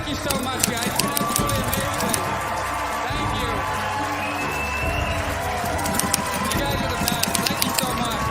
you so much, guys. It's been absolutely amazing. Thank you. You guys are the best. Thank you so much.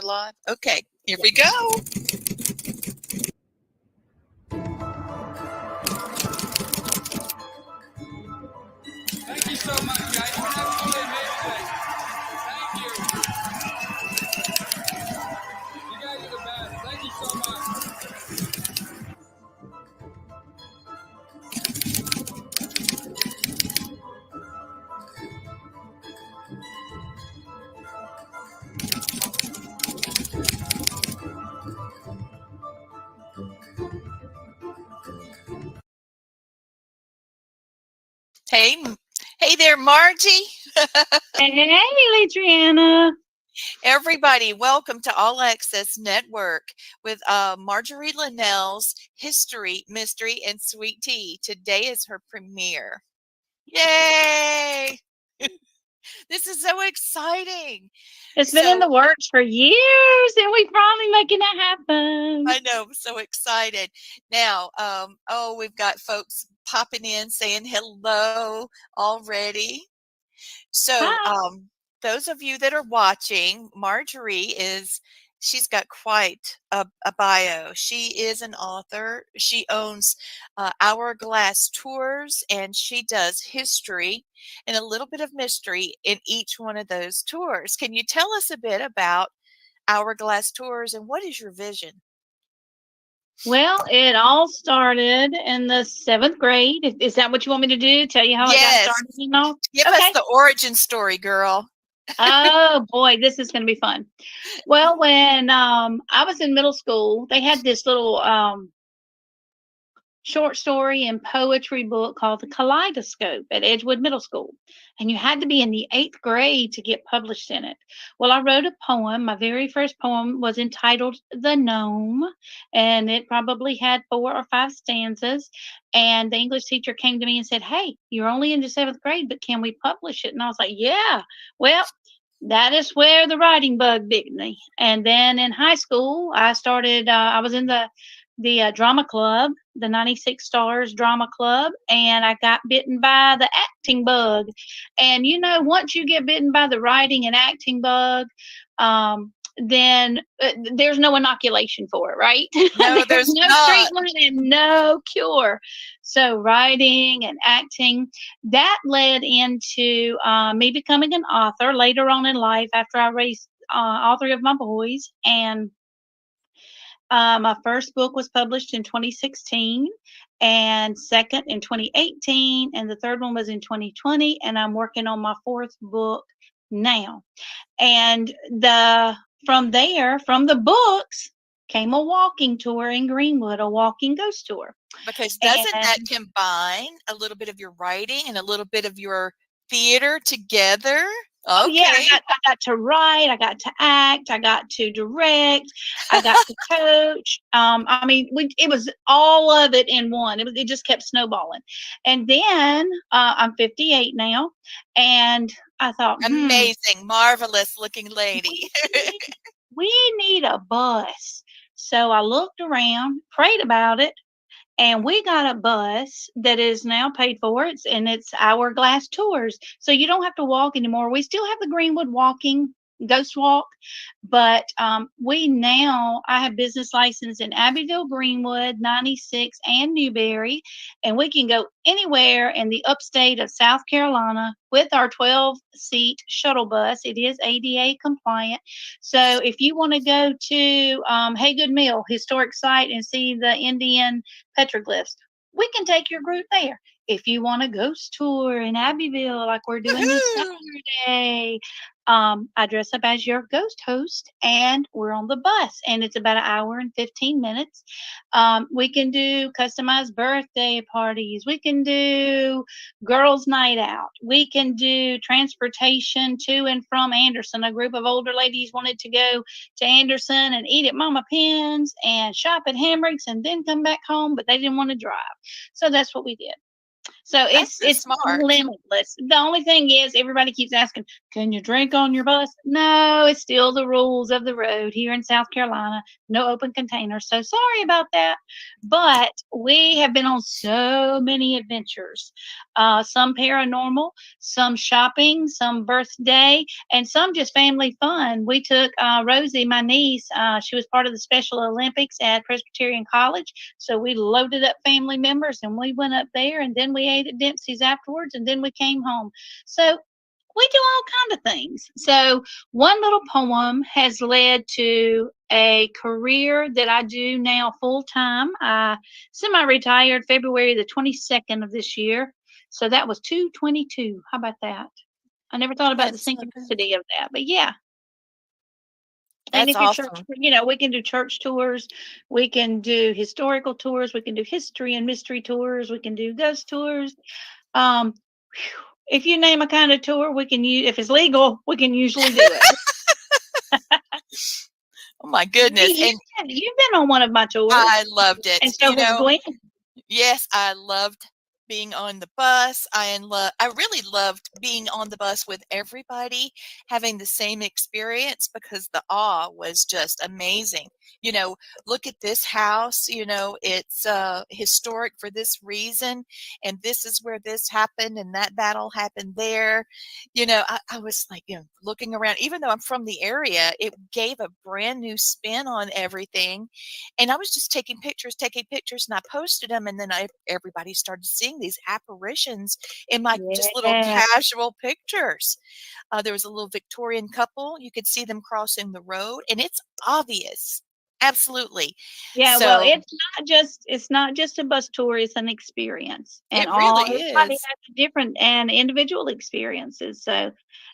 Live. Okay, here we go. Thank you so much, guys. It's been absolutely amazing. Thank you. You guys are the best. Thank you so much. Hey, hey there, Margie. Hey, Adriana. Everybody, welcome to All Access Network with Marjorie Linnell's History, Mystery, and Sweet Tea. Today is her premiere. Yay! This is so exciting. It's been in the works for years, and we finally making it happen. I know, I'm so excited. Now, we've got folks popping in saying hello already. So, those of you that are watching, Marjorie she's got quite a bio. She is an author. She owns Hourglass Tours, and she does history and a little bit of mystery in each one of those tours. Can you tell us a bit about Hourglass Tours and what is your vision? Well, it all started in the 7th grade. Is that what you want me to do? Tell you how it got Yes. started and all? Give us Okay. the origin story, girl. Oh boy, this is going to be fun. Well, when I was in middle school, they had this little short story and poetry book called The Kaleidoscope at Edgewood Middle School. And you had to be in the 8th grade to get published in it. Well, I wrote a poem. My very first poem was entitled The Gnome, and it probably had 4 or 5 stanzas. And the English teacher came to me and said, "Hey, you're only in the 7th grade, but can we publish it?" And I was like, "Yeah." Well, that is where the writing bug bit me. And then in high school, I was in the drama club, the 96 Stars Drama Club, and I got bitten by the acting bug. And once you get bitten by the writing and acting bug, then there's no inoculation for it, right? No, There's there's no not. treatment and no cure. So, writing and acting, that led into me becoming an author later on in life after I raised all 3 of my boys. And my first book was published in 2016, and second in 2018, and the third one was in 2020. And I'm working on my fourth book now. And from there, from the books, came a walking tour in Greenwood, a walking ghost tour. Because doesn't that And combine a little bit of your writing and a little bit of your theater together? oh yeah, Okay. I got to write, I got to act, I got to direct, I got to coach. I mean, it was all of it in one. It just kept snowballing. And then I'm 58 now, and I thought, Amazing, marvelous looking lady. we need, we need a bus. So I looked around, prayed about it, and we got a bus that is now paid for. It's Hourglass Tours, so you don't have to walk anymore. We still have the Greenwood walking ghost walk, but I have business license in Abbeville, Greenwood, 96, and Newberry, and we can go anywhere in the upstate of South Carolina with our 12-seat shuttle bus. It is ADA compliant. So if you want to go to Haygood Mill historic site and see the Indian petroglyphs, we can take your group there. If you want a ghost tour in Abbeville, like we're doing this Woohoo! Saturday, I dress up as your ghost host, and we're on the bus, and it's about an hour and 15 minutes. We can do customized birthday parties. We can do girls' night out. We can do transportation to and from Anderson. A group of older ladies wanted to go to Anderson and eat at Mama Penn's and shop at Hamrick's and then come back home, but they didn't want to drive. So that's what we did. So That's so it's smart. limitless. The only thing is everybody keeps asking, "Can you drink on your bus?" No, it's still the rules of the road here in South Carolina. No open containers. So sorry about that. But we have been on so many adventures. Some paranormal, some shopping, some birthday, and some just family fun. We took Rosie, my niece. She was part of the Special Olympics at Presbyterian College. So we loaded up family members and we went up there, and then we ate at Dempsey's afterwards, and then we came home. So we do all kinds of things. So one little poem has led to a career that I do now full time. I semi-retired February the 22nd of this year. So that was 222. How about that? I never thought about the That's so good. synchronicity of that, but yeah. And That's if you're church, awesome. we can do church tours, we can do historical tours, we can do history and mystery tours, we can do ghost tours. Um, if you name a kind of tour, we can use. If it's legal, we can usually do it. Oh my goodness. And You've been on one of my tours, I loved it. and so has Gwen. Yes, I loved being on the bus. I really loved being on the bus with everybody, having the same experience because the awe was just amazing. You know, look at this house, it's historic for this reason, and this is where this happened and that battle happened there. I was like, looking around, even though I'm from the area, it gave a brand new spin on everything. And I was just taking pictures, and I posted them, and then everybody started seeing these apparitions in my just little Yeah, casual pictures. There was a little Victorian couple. You could see them crossing the road, and it's obvious, Absolutely. Yeah, well, So it's not just a bus tour, it's an experience. And it all really everybody is. has different and individual experiences. So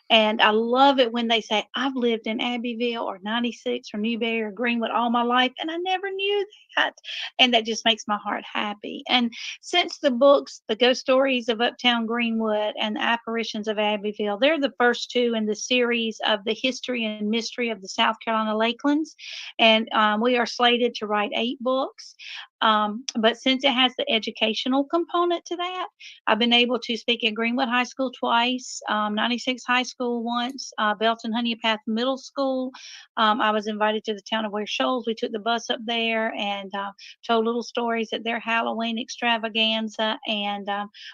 and I love it when they say, I've lived in Abbeville or 96 or Newberry or Greenwood all my life and I never knew that. And that just makes my heart happy. And since the books, The Ghost Stories of Uptown Greenwood and The Apparitions of Abbeville, they're the first two in the series of the history and mystery of the South Carolina Lakelands. And we are slated to write 8 books. But since it has the educational component to that, I've been able to speak at Greenwood High School twice, 96 High School once, Belton Honeypath Middle School. I was invited to the town of Ware Shoals. We took the bus up there and told little stories at their Halloween extravaganza. And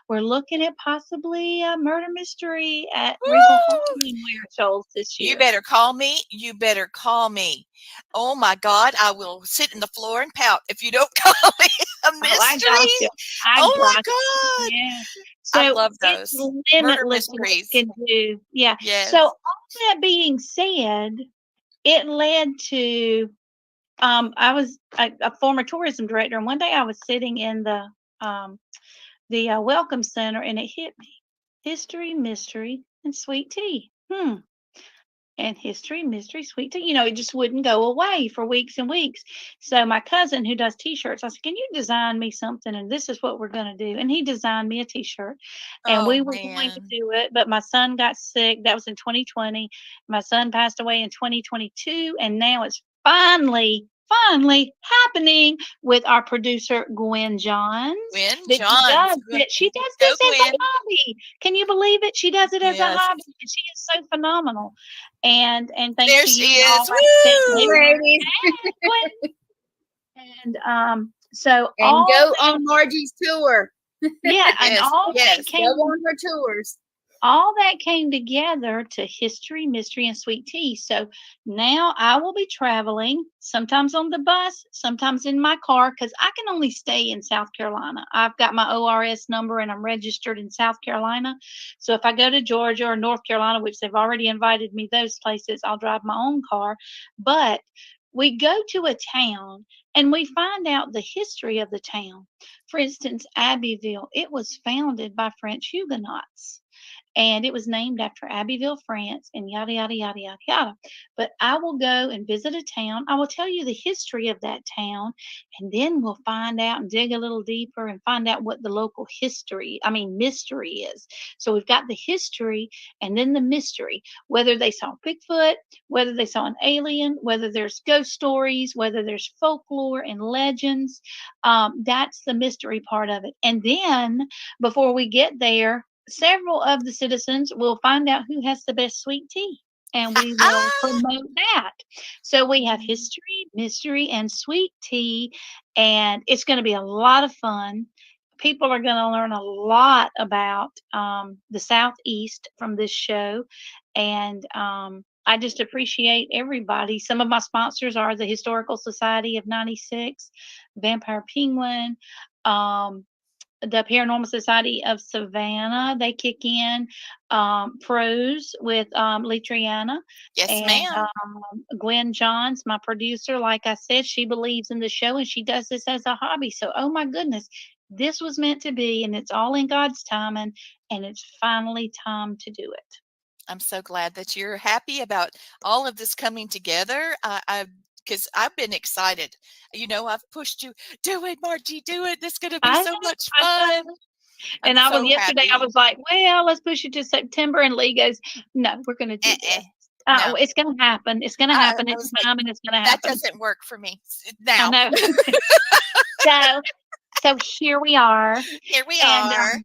we're looking at possibly a murder mystery at Regal Hall Woo! in Ware Shoals this You year. better call me. You better call me. Oh my God, I will sit in the floor and pout if you don't call me a Oh, I got mystery. you. I Oh my got you. God. Yeah. I So love it's those. Murder limitless what mysteries. it can do. Yeah. So Yes. all that being said, it led to I was a former tourism director, and one day I was sitting in um the welcome center, and it hit me: history, mystery, and sweet tea. And history, mystery, sweet tea. It just wouldn't go away for weeks and weeks. So my cousin who does t-shirts, I said, "Can you design me something? And this is what we're going to do." And he designed me a t-shirt, and Oh we were going to man. do it. But my son got sick. That was in 2020. My son passed away in 2022, and now it's finally happening with our producer Gwen Johns. Gwen That she Johns. does it. She does Go this as a Gwen. hobby. Can you believe it? She does it as a Yes. hobby. And she is so phenomenal. And thanks There to she you and all is. our content Woo! listeners. ladies, And so and all go that, on Margie's tour. yeah, and Yes. Yes. Go on her tours. all that came together to history, mystery, and sweet tea. So now I will be traveling, sometimes on the bus, sometimes in my car, because I can only stay in South Carolina. I've got my ORS number and I'm registered in South Carolina. So if I go to Georgia or North Carolina, which they've already invited me those places, I'll drive my own car. But we go to a town and we find out the history of the town. For instance, Abbeville, it was founded by French Huguenots and it was named after Abbeville, France, and yada, yada, yada, yada, yada. But I will go and visit a town. I will tell you the history of that town, and then we'll find out and dig a little deeper and find out what the local mystery is. So we've got the history and then the mystery, whether they saw Bigfoot, whether they saw an alien, whether there's ghost stories, whether there's folklore and legends. That's the mystery part of it. And then before we get there, several of the citizens will find out who has the best sweet tea and we will promote that. So we have history, mystery, and sweet tea, and it's going to be a lot of fun. People are going to learn a lot about the Southeast from this show, and I just appreciate everybody. Some of my sponsors are the Historical Society of 96, Vampire Penguin, um, the Paranormal Society of Savannah. They kick in pros with Lee Triana Yes, and ma'am. Gwen Johns, my producer. Like I said, she believes in the show and she does this as a hobby. So, oh my goodness, this was meant to be, and it's all in God's timing, and it's finally time to do it. I'm so glad that you're happy about all of this coming together. Because I've been excited. I've pushed you. Do it, Margie. Do it. This is going to be I so know, much I fun. know. I'm And I was so yesterday, I happy. was like, well, let's push it to September. And Lee goes, no, we're going to do Eh-eh. this. No, It's going to happen. It's going to happen. I It's was like, time and it's going to that happen. doesn't work for me I now. know. so, so here we are. Here we And are.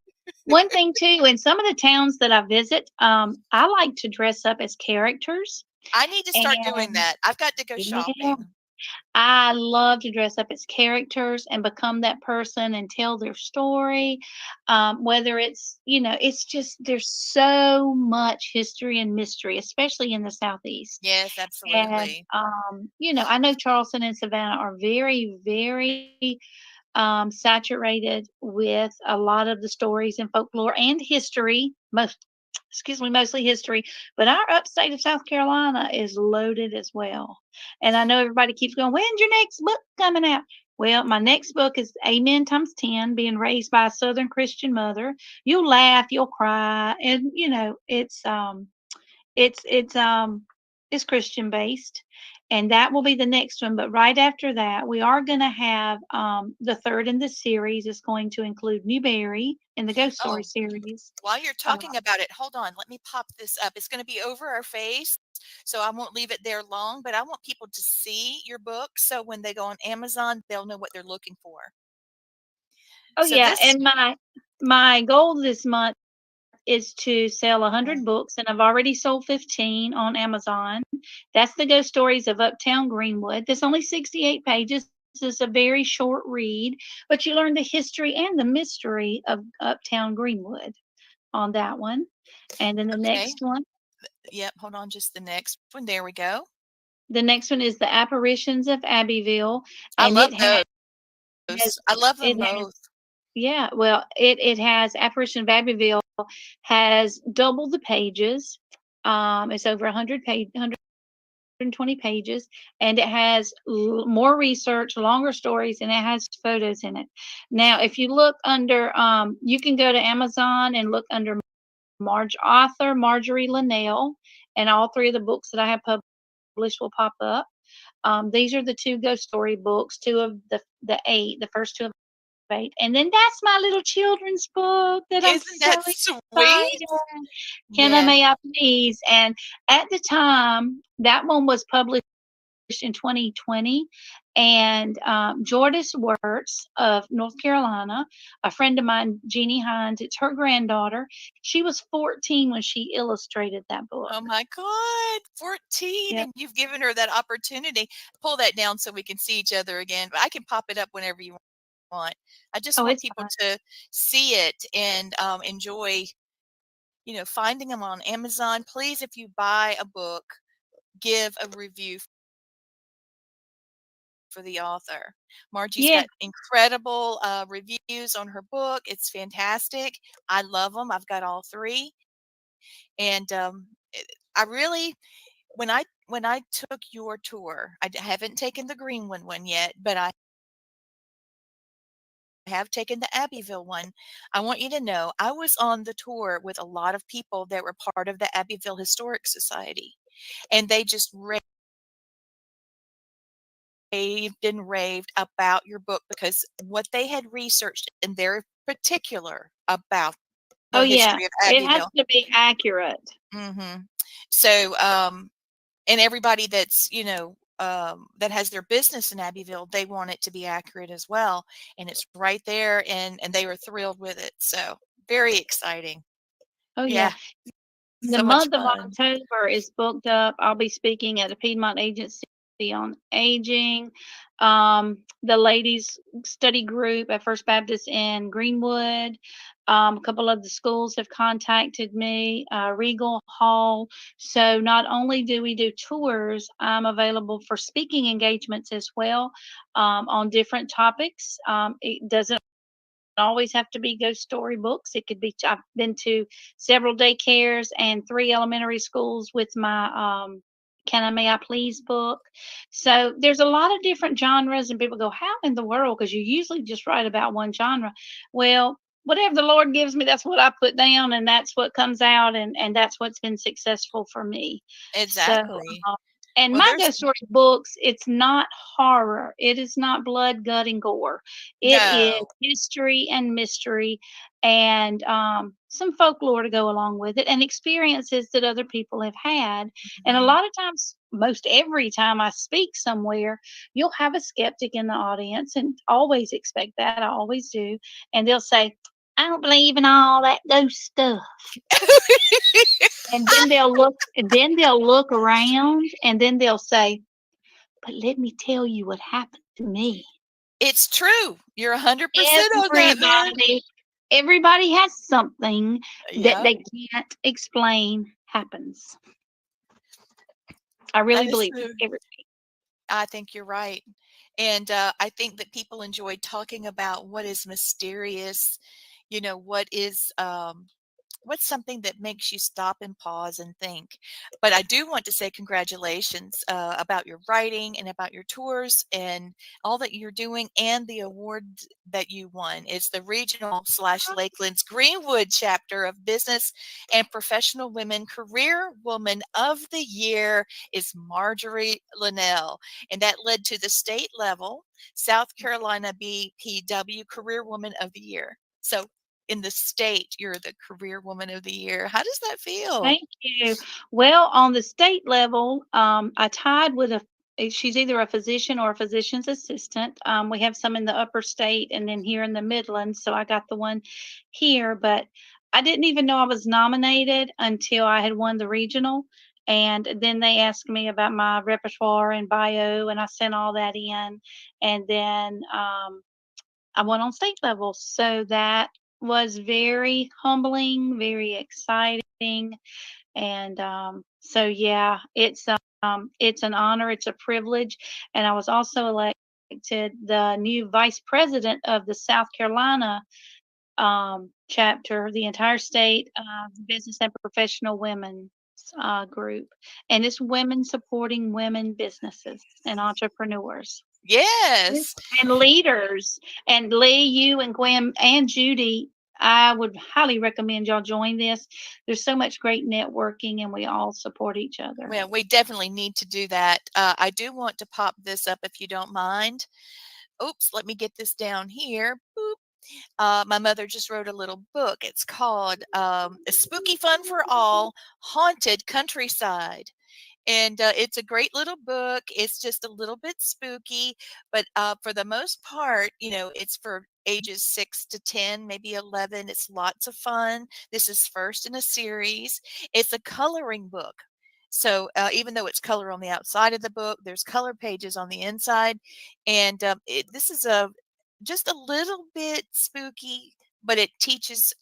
one thing too, in some of the towns that I visit, I like to dress up as characters. I need to start doing And that. I've got to go yeah, shopping. I love to dress up as characters and become that person and tell their story. Whether it's just there's so much history and mystery, especially in the Southeast. Yes, And absolutely. I know Charleston and Savannah are very, very saturated with a lot of the stories and folklore and history. mostly history, but our upstate of South Carolina is loaded as well. And I know everybody keeps going, when's your next book coming out? Well, my next book is Amen times 10, being raised by a Southern Christian mother. You'll laugh, you'll cry, and it's it's um it's Christian based, and that will be the next one. But right after that, we are going to have the third in the series is going to include Newberry in the Ghost Story Oh, series. while you're talking about it, hold on. Let me pop this up. It's going to be over our face, so I won't leave it there long, but I want people to see your book so when they go on Amazon, they'll know what they're looking for. Oh So yeah, this, and my goal this month is to sell 100 books, and I've already sold 15 on Amazon. That's the Ghost Stories of Uptown Greenwood. There's only 68 pages. This is a very short read, but you learn the history and the mystery of Uptown Greenwood on that one. And then the okay. next one, Yep, hold on just the next one. There we go. is the Apparitions of Abbeville, I and love has those. I love them it has both. yeah, well, it has Apparition of Abbeville has double the pages. It's over 120 pages, and it has more research, longer stories, and it has photos in it. Now, if you look under, you can go to Amazon and look under author Marjorie Linnell, and all three of the books that I have published will pop up. These are the two ghost story books, two of the eight, the first two of eight, and then that's my little children's book that I'm Isn't so that sweet? excited. Can I Yes. May I Please? And at the time, that one was published in 2020. And Jordis Wirtz of North Carolina, a friend of mine, Jeannie Hines, it's her granddaughter. She was 14 when she illustrated that book. Oh my God, 14, Yep. and you've given her that opportunity. Pull that down so we can see each other again. But I can pop it up whenever you want. I just Oh, want it's people fine. to see it and enjoy, finding them on Amazon. Please, if you buy a book, give a review for the author. Margie's Yeah. got incredible reviews on her book. It's fantastic. I love them. I've got all three, and I really, when I took your tour, haven't taken the Greenwood one yet, but I have taken the Abbeville one. I want you to know I was on the tour with a lot of people that were part of the Abbeville Historic Society, and they just raved about your book because what they had researched and they're particular about Oh, the yeah. history of It has Abbeville. to be accurate. So, and everybody that's, that has their business in Abbeville, they want it to be accurate as well. And it's right there, and they were thrilled with it. So very exciting. Oh, yeah. Yeah, The so much month of fun. October is booked up. I'll be speaking at the Piedmont Agency on Aging. The ladies study group at First Baptist in Greenwood. A couple of the schools have contacted me, Regal Hall. So not only do we do tours, I'm available for speaking engagements as well, on different topics. It doesn't always have to be ghost story books. It could be, I've been to several daycares and 3 elementary schools with my Can I May I Please book. So there's a lot of different genres, and people go, how in the world? Because you usually just write about one genre. Well, whatever the Lord gives me, that's what I put down, and that's what comes out, and that's what's been successful for me. So, Exactly. and Well, my there's ghost story books, it's not horror. It is not blood, gut, and gore. It is no. history and mystery, and some folklore to go along with it, and experiences that other people have had. And a Mhm. lot of times, most every time I speak somewhere, you'll have a skeptic in the audience, and always expect that. I always do. And they'll say, I don't believe in all that ghost stuff. And then they'll look around, and then they'll say, but let me tell you what happened to me. It's true. You're 100% on that, man. Everybody has something that Yeah, they can't explain happens. I that really is believe true. everybody. I think you're right. And I think that people enjoy talking about what is mysterious, what is what's something that makes you stop and pause and think? But I do want to say congratulations about your writing and about your tours and all that you're doing and the award that you won. It's the regional slash Lakeland's Greenwood chapter of Business and Professional Women Career Woman of the Year is Marjorie Linnell. And that led to the state level South Carolina BPW Career Woman of the Year. So in the state, you're the Career Woman of the Year. How does that feel? Thank you. Well, on the state level, I tied with she's either a physician or a physician's assistant. We have some in the upper state and then here in the Midlands. So I got the one here, but I didn't even know I was nominated until I had won the regional. And then they asked me about my repertoire and bio, and I sent all that in. And then I went on state level. So that was very humbling, very exciting. And so, yeah, it's an honor, it's a privilege. And I was also elected the new vice president of the South Carolina chapter, the entire state business and professional women group. And it's women supporting women businesses and entrepreneurs. Yes, Yes. and leaders. And Lee, you and Gwen and Judy, I would highly recommend y'all join this. There's so much great networking and we all support each other. Well, we definitely need to do that. I do want to pop this up if you don't mind. Oops, let me get this down here. Boop. My mother just wrote a little book. It's called Spooky Fun for All Haunted Countryside. And it's a great little book. It's just a little bit spooky, but for the most part, it's for ages 6 to 10, maybe 11. It's lots of fun. This is first in a series. It's a coloring book. So even though it's color on the outside of the book, there's color pages on the inside. And this is just a little bit spooky, but it teaches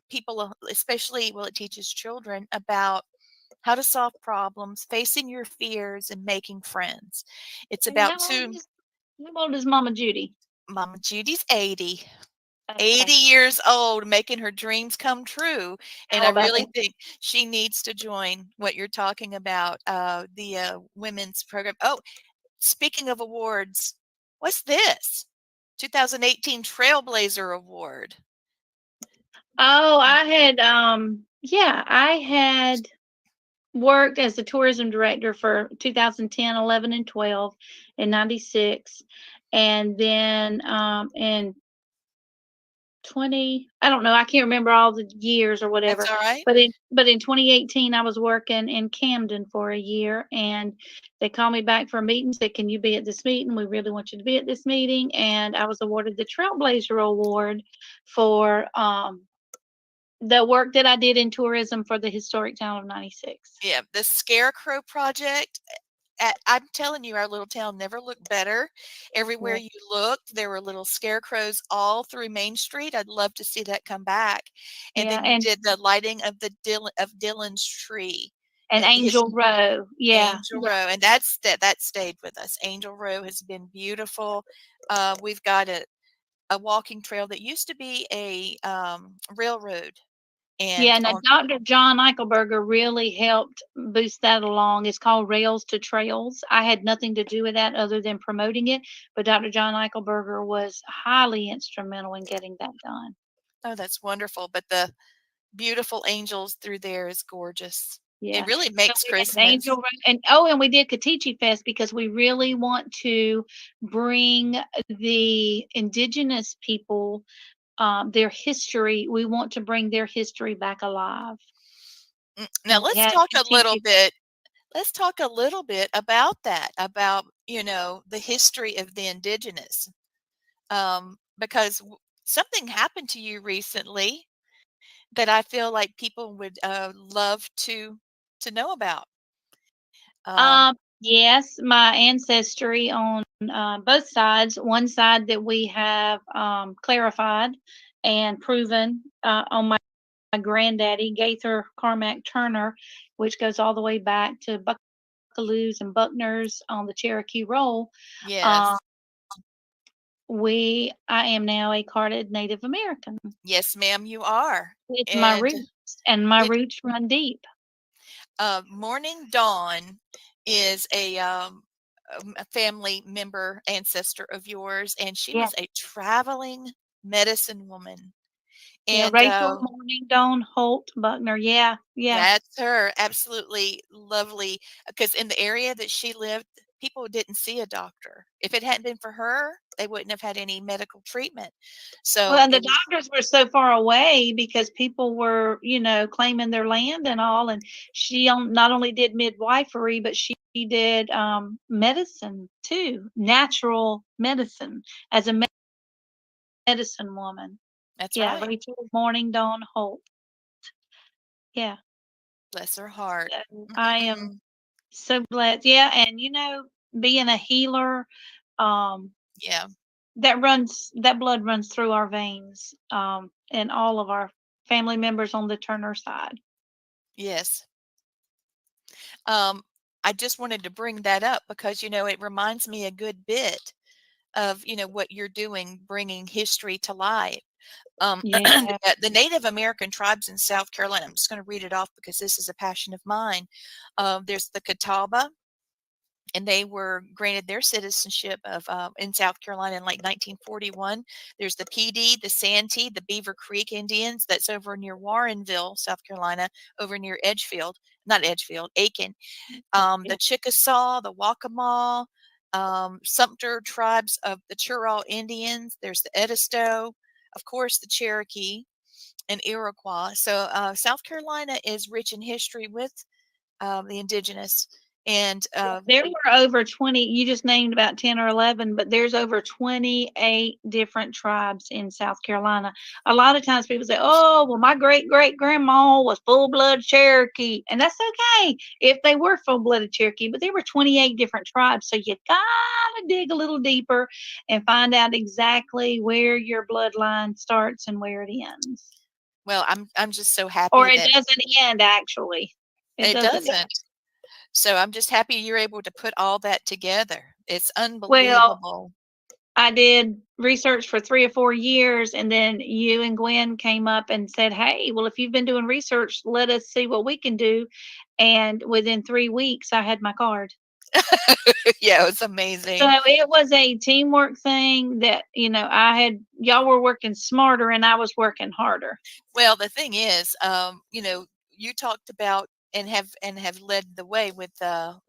people, especially, well, it teaches children about how to solve problems, facing your fears, and making friends. It's And about two. how old is Mama Judy? Mama Judy's 80. 80 Okay. years old, making her dreams come true. And I Oh, that's really think she needs to join what you're talking about, the women's program. Oh, speaking of awards, what's this? 2018 Trailblazer Award. Oh, I had yeah, I had worked as the tourism director for 2010, 11, and 12 and 96. And then in I don't know, I can't remember all the years or That's whatever. all right. But in 2018 I was working in Camden for a year, and they called me back for a meeting, said, "Can you be at this meeting? We really want you to be at this meeting." And I was awarded the Trailblazer Award for the work that I did in tourism for the historic town of 96. Yeah, the Scarecrow Project. I'm telling you, our little town never looked better. Everywhere Yeah. you looked, there were little scarecrows all through Main Street. I'd love to see that come back. And Yeah, then you did the lighting of the Dylan's tree and at the Angel Row. Yeah. Angel Row, and that stayed with us. Angel Row has been beautiful. We've got a walking trail that used to be a railroad, Yeah, and now on Dr. John Eichelberger really helped boost that along. It's called Rails to Trails. I had nothing to do with that other than promoting it, but Dr. John Eichelberger was highly instrumental in getting that done. oh, that's wonderful. But the beautiful angels through there is gorgeous. It Yeah. really So makes we had Angel Christmas. Row, and we did Katichi Fest because we really want to bring the indigenous people their history. We want to bring their history back alive. Now And we had Katichi. let's talk a little bit about that, about, the history of the indigenous. Because something happened to you recently that I feel like people would love to know about. Um, Yes, my ancestry on both sides. One side that we have clarified and proven on my granddaddy, Gaither Carmack Turner, which goes all the way back to Buckaloos and Buckners on the Cherokee Roll. Uh, yes, I am now a carded Native American. yes, ma'am, you are, It's my and roots. and my It roots run deep. Morning Dawn is a family member, ancestor of yours, and she Yeah. was a traveling medicine woman. Yeah, And Rachel Morning Dawn Holt Buckner. Yeah, yeah. that's her. Absolutely lovely. Because in the area that she lived, people didn't see a doctor. If it hadn't been for her, they wouldn't have had any medical treatment. Well, So and the it was, doctors were so far away because people were, claiming their land and all. And she not only did midwifery, but she did medicine too, natural medicine as a medicine woman. that's Yeah, right. Rachel Morning Dawn Holt. Yeah. Bless her heart. So I am Mhm. so blessed. Yeah, and being a healer, um, Yeah. that blood runs through our veins, and all of our family members on the Turner side. Yes. Um, I just wanted to bring that up because, it reminds me a good bit of, what you're doing, bringing history to light. Yeah. The Native American tribes in South Carolina, I'm just going to read it off because this is a passion of mine. There's the Catawba, and they were granted their citizenship in South Carolina in like 1941. There's the PD, the Santee, the Beaver Creek Indians. That's over near Warrenville, South Carolina, over near Edgefield, not Edgefield, Aiken. Yeah. The Chickasaw, the Waccamaw, Sumter tribes of the Churraw Indians. There's the Edisto, of course, the Cherokee and Iroquois. So South Carolina is rich in history with the indigenous. And There were over 20, you just named about 10 or 11, but there's over 28 different tribes in South Carolina. A lot of times people say, oh, well, my great great grandma was full blood Cherokee. And that's okay if they were full blooded Cherokee, but there were 28 different tribes. So you gotta dig a little deeper and find out exactly where your bloodline starts and where it ends. well, I'm just so Or happy it that doesn't end, actually. It it doesn't end. doesn't. So I'm just happy you're able to put all that together. It's Well, unbelievable. I did research for 3 or 4 years, and then you and Gwen came up and said, "Hey, well, if you've been doing research, let us see what we can do." And within 3 weeks, I had my card. Yeah, it's So amazing. it was a teamwork thing that, y'all were working smarter and I was working harder. Well, the thing is, you talked about and have led the way with the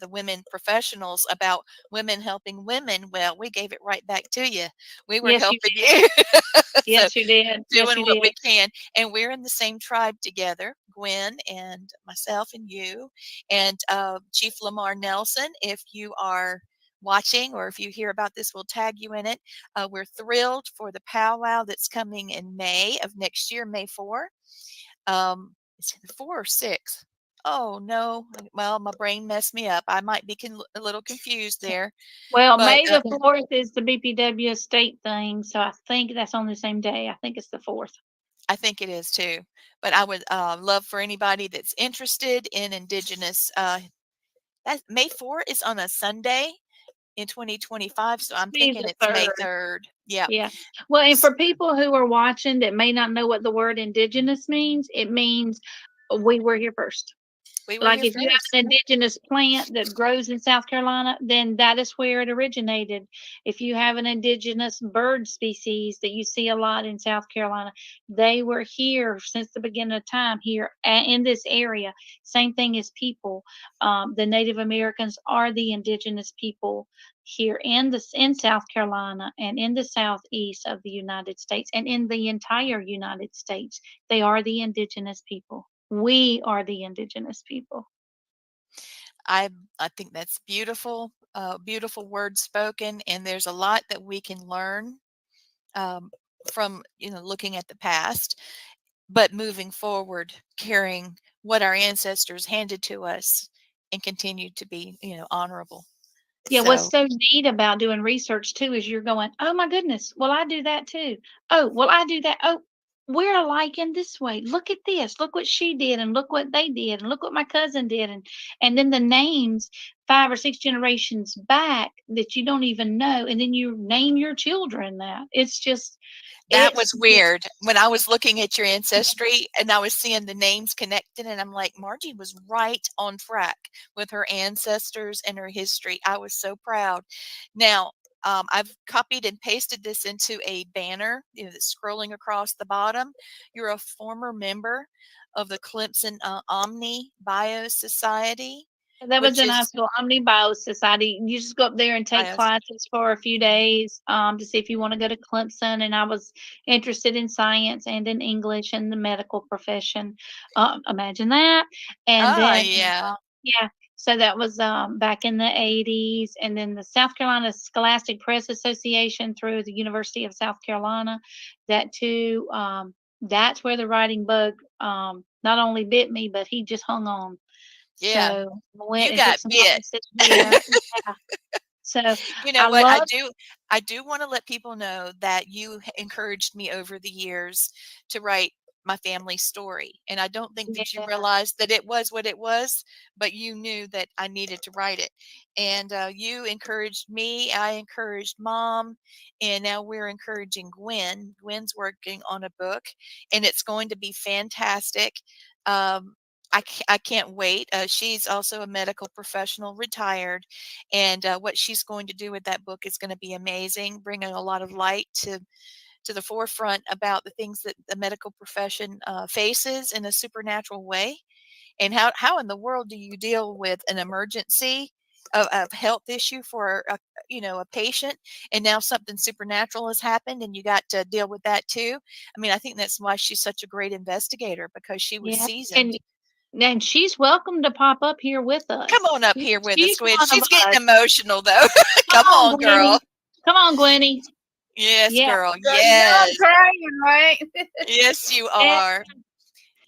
women professionals about women helping women. Well, we gave it right back to you. We were Yes, you helping did. you. So Yes, you did. Yes, doing you what did. we can, and we're in the same tribe together, Gwen and myself and you, and Chief Lamar Nelson. If you are watching or if you hear about this, we'll tag you in it. We're thrilled for the powwow that's coming in May of next year, May 4. Is it 4 or 6? Oh no, well, my brain messed me up. I might be a little confused there, Well, but May the 4th is the BPW state thing, so I think that's on the same day. I think it's the 4th. I think it is too. But I would love for anybody that's interested in Indigenous. That May 4 is on a Sunday in 2025, so I'm Be thinking the it's May 3rd. 3rd. Yeah. Yeah. Well, and for people who are watching that may not know what the word indigenous means, it means we were here first. We were Like here if you first. have an indigenous plant that grows in South Carolina, then that is where it originated. If you have an indigenous bird species that you see a lot in South Carolina, they were here since the beginning of time here in this area. Same thing as people. The Native Americans are the indigenous people here in South Carolina and in the southeast of the United States and in the entire United States. They are the indigenous people. We are the indigenous people. I I think that's beautiful, beautiful words spoken, and there's a lot that we can learn um, from looking at the past, but moving forward, carrying what our ancestors handed to us, and continue to be honorable. Yeah, what's So so neat about doing research too is you're going, "Oh my goodness, well I do that too. Oh, well I do that. Oh, we're alike in this way. Look at this. Look what she did, and look what they did, and look what my cousin did, and then the names 5 or 6 generations back that you don't even know, and then you name your children that. That was It's just weird. When I was looking at your ancestry and I was seeing the names connected, and I'm like, Margie was right on track with her ancestors and her history. I was so proud. Now, I've copied and pasted this into a banner, that's scrolling across the bottom. You're a former member of the Clemson Omni Bio Society, that was which in high is school, Omnibio Society. You just go up there and take bios. classes for a few Mhm. days, to see if you wanna go to Clemson, and I was interested in science and in English and the medical profession. Imagine that. And Oh, then, yeah. yeah, so that was, back in the '80s, and then the South Carolina Scholastic Press Association through the University of South Carolina, that too, that's where the writing bug, not only bit me, but he just hung on. Yeah. So, I went You and took got some bit. classes there. Yeah. So, You know I what? love I do want to let people know that you encouraged me over the years to write my family story. And I don't think that you yeah, realized that it was what it was, but you knew that I needed to write it. And you encouraged me. I encouraged mom. And now we're encouraging Gwen. Gwen's working on a book, and it's going to be fantastic. Um, I can't wait. She's also a medical professional, retired, and what she's going to do with that book is going to be amazing, bringing a lot of light to the forefront about the things that the medical profession faces in a supernatural way, and how in the world do you deal with an emergency of health issue for a patient, and now something supernatural has happened and you got to deal with that too. I mean, I think that's why she's such a great investigator, because she was yeah, seasoned. and she's welcome to pop up here with Come us. on up here with us, She's Gwen. one of She's getting us. emotional though. Come Come on, on, girl. Gwenny. Come on, Gwenny. Yes, Yeah, girl. So you know I'm Yes. trying, right? Yes, you that are.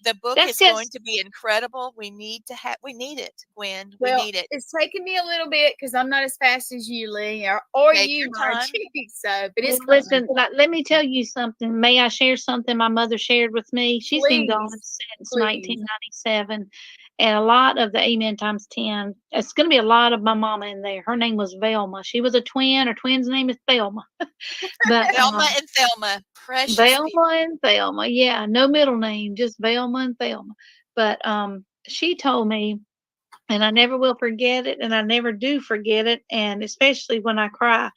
The book that's is going 'cause to be incredible. We need it, Gwen. We Well, need it. it's taken me a little bit because I'm not as fast as you, Lee, or Take you, your time. Margie. So, but well, it's coming. listen, let me tell you something. May I share something my mother shared with me? She's been gone Please, since please. 1997, and a lot of the Amen times 10. It's going to be a lot of my mama in there. Her name was Velma. She was a twin. Her twin's name is Thelma. But Velma and Thelma, precious people. Velma and Thelma, yeah, no middle name, just Velma and Thelma. But she told me, and I never will forget it, and I never do forget it, and especially when I cry,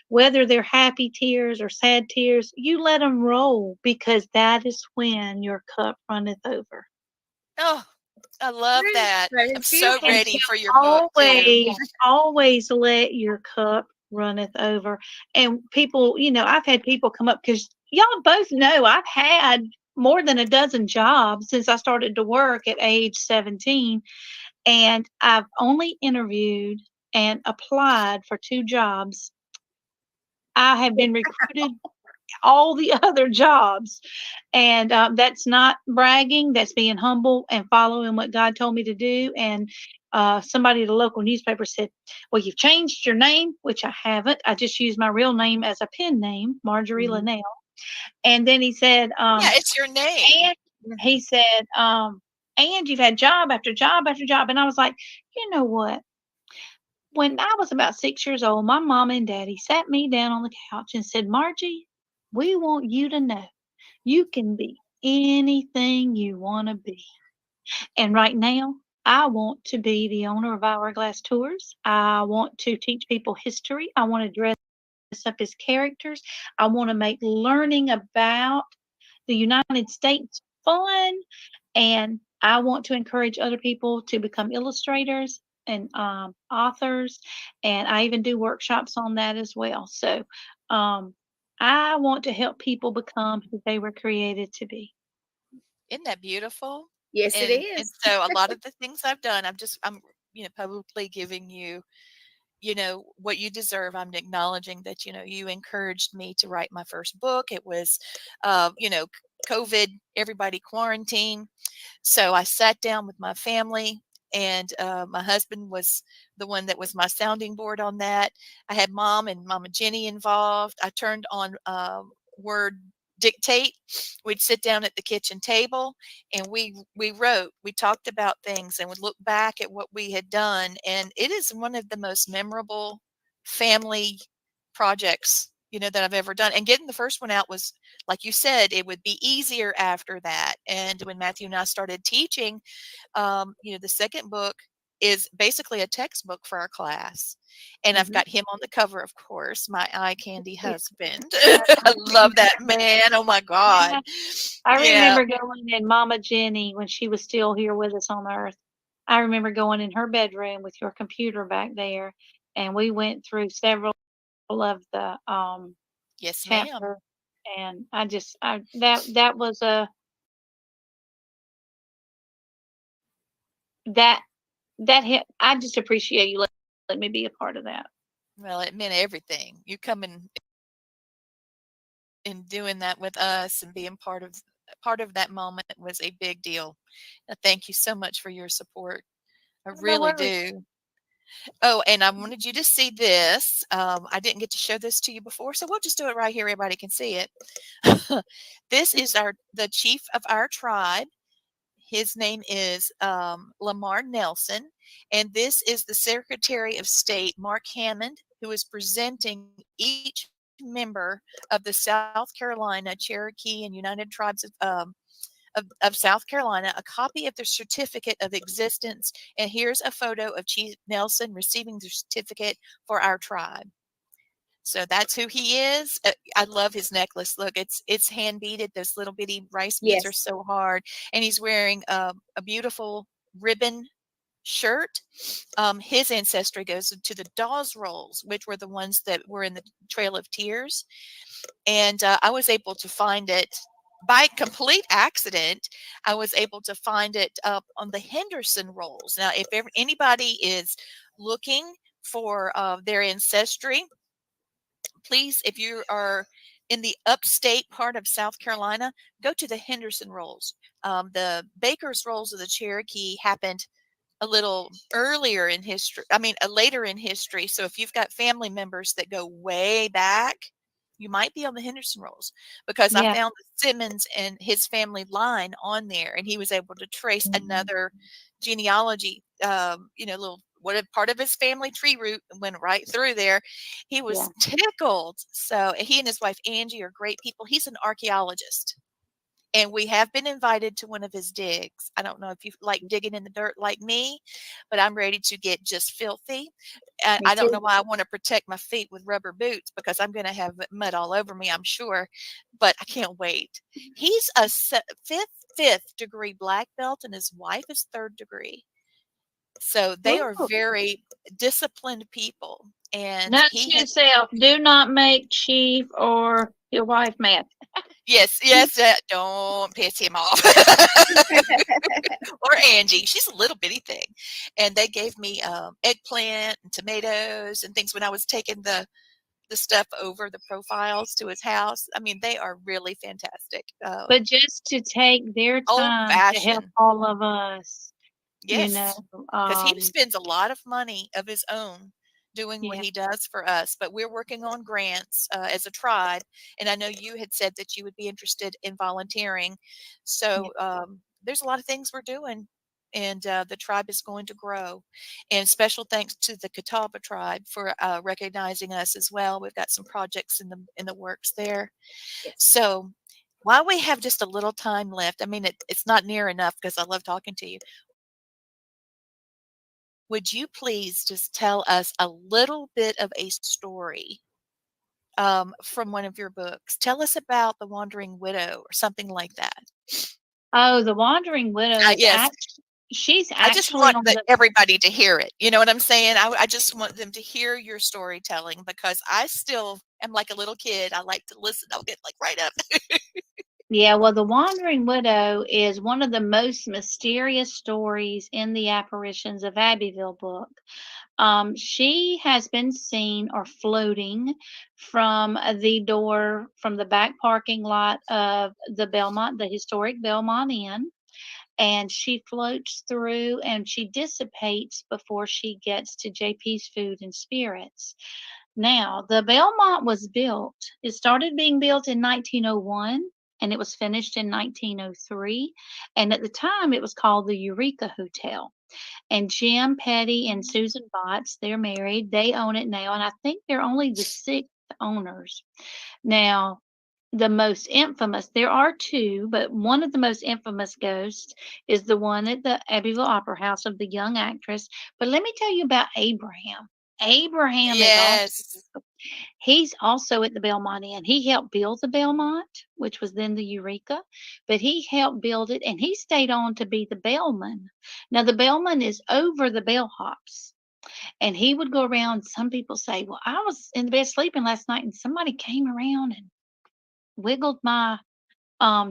whether they're happy tears or sad tears, you let them roll, because that is when your cup runneth over. Oh, I love that. That I'm is so And beautiful. ready so for your book too. always, always let your cup runneth over. And people, I've had people come up, because y'all both know I've had more than a dozen jobs since I started to work at age 17. And I've only interviewed and applied for 2 jobs. I have been recruited all the other jobs. And that's not bragging, that's being humble and following what God told me to do. And somebody at a local newspaper said, "Well, you've changed your name," which I haven't. I just use my real name as a pen name, Marjorie Mhm. Linnell. And then he said, Yeah, it's your name. and he said, and you've had job after job after job. And I was like, you know what? When I was about 6 years old, my mom and daddy sat me down on the couch and said, "Margie, we want you to know you can be anything you want to be." And right now, I want to be the owner of Hourglass Tours. I want to teach people history. I want to dress up as characters. I want to make learning about the United States fun. And I want to encourage other people to become illustrators and authors. And I even do workshops on that as well. So um, I want to help people become who they were created to be. Isn't that beautiful? Yes, it And is. so a lot of the things I've done, I'm publicly giving you, what you deserve. I'm acknowledging that, you encouraged me to write my first book. It was, COVID, everybody quarantine. So I sat down with my family, and my husband was the one that was my sounding board on that. I had mom and Mama Jenny involved. I turned on Word dictate. We'd sit down at the kitchen table and we wrote. We talked about things and would look back at what we had done. And it is one of the most memorable family projects, that I've ever done. And getting the first one out was, like you said, it would be easier after that. And when Matthew and I started teaching, the second book is basically a textbook for our class. And I've Mhm. got him on the cover, of course, my eye candy husband. I love that man. Oh my God. Yeah. I Yeah. remember going in Mama Jenny when she was still here with us on earth. I remember going in her bedroom with your computer back there, and we went through several of the Yes, ma'am. chapter, and that was a that that hit. I just appreciate you letting me be a part of that. Well, it meant everything. You coming and doing that with us and being part of that moment was a big deal. Thank you so much for your support. I Oh, no really worries. do. Oh, and I wanted you to see this. I didn't get to show this to you before, so we'll just do it right here. Everybody can see it. This is the chief of our tribe. His name is Lamar Nelson, and this is the Secretary of State, Mark Hammond, who is presenting each member of the South Carolina, Cherokee, and United Tribes of South Carolina a copy of their certificate of existence. And here's a photo of Chief Nelson receiving the certificate for our tribe. So that's who he is. I love his necklace. Look, it's hand beaded. Those little bitty rice beads are Yes. so hard, and he's wearing a beautiful ribbon shirt. His ancestry goes to the Dawes rolls, which were the ones that were in the Trail of Tears. And I was able to find it by complete accident. I was able to find it up on the Henderson rolls. Now, if anybody is looking for their ancestry, please, if you are in the upstate part of South Carolina, go to the Henderson rolls. The Baker's rolls of the Cherokee happened a little earlier in history. I mean, later in history. So if you've got family members that go way back, you might be on the Henderson rolls, because I Yeah. found Simmons and his family line on there, and he was able to trace another genealogy, little what part of his family tree root went right through there. He Yeah. was tickled. So he and his wife Angie are great people. He's an archaeologist, and we have been invited to one of his digs. I don't know if you like digging in the dirt like me, but I'm ready to get just filthy. And Me I don't too. know why I want to protect my feet with rubber boots, because I'm going to have mud all over me, I'm sure. But I can't wait. He's a fifth degree black belt, and his wife is third degree. So they are Ooh. very disciplined people. And Note he to has, self: do not make Chief or your wife mad. yes, yes, don't piss him off. Or Angie. She's a little bitty thing. And they gave me eggplant and tomatoes and things when I was taking the stuff over the profiles to his house. I mean, they are really fantastic. But just to take their Old time to help fashioned. all of us, you know, Yes, because he spends a lot of money of his own doing what yeah, he does for us. But we're working on grants as a tribe, and I know you had said that you would be interested in volunteering. yeah, So there's a lot of things we're doing, and the tribe is going to grow. And special thanks to the Catawba tribe for recognizing us as well. We've got some projects in the works there. Yes. So while we have just a little time left, I mean, it's not near enough because I love talking to you. Would you please just tell us a little bit of a story from one of your books? Tell us about the Wandering Widow or something like that. Oh, the Wandering Widow is Yes, she's I just actually want on the everybody to hear it. You know what I'm saying? I just want them to hear your storytelling, because I still am like a little kid. I like to listen. I'll get like right up. yeah, well, the Wandering Widow is one of the most mysterious stories in the Apparitions of Abbeville book. She has been seen or floating from the door from the back parking lot of the historic Belmont Inn, and she floats through and she dissipates before she gets to JP's Food and Spirits. Now, the Belmont was built, it started being built in 1901 and it was finished in 1903. And at the time, it was called the Eureka Hotel. And Jim Petty and Susan Botts, they're married. They own it now. And I think they're only the sixth owners. Now, the most infamous, there are two, but one of the most infamous ghosts is the one at the Abbeville Opera House of the young actress. But let me tell you about Abraham. Abraham is also Yes. he's also at the Belmont Inn. He helped build the Belmont, which was then the Eureka, but he helped build it and he stayed on to be the bellman. Now the bellman is over the bellhops. And he would go around. Some people say, "Well, I was in the bed sleeping last night and somebody came around and wiggled my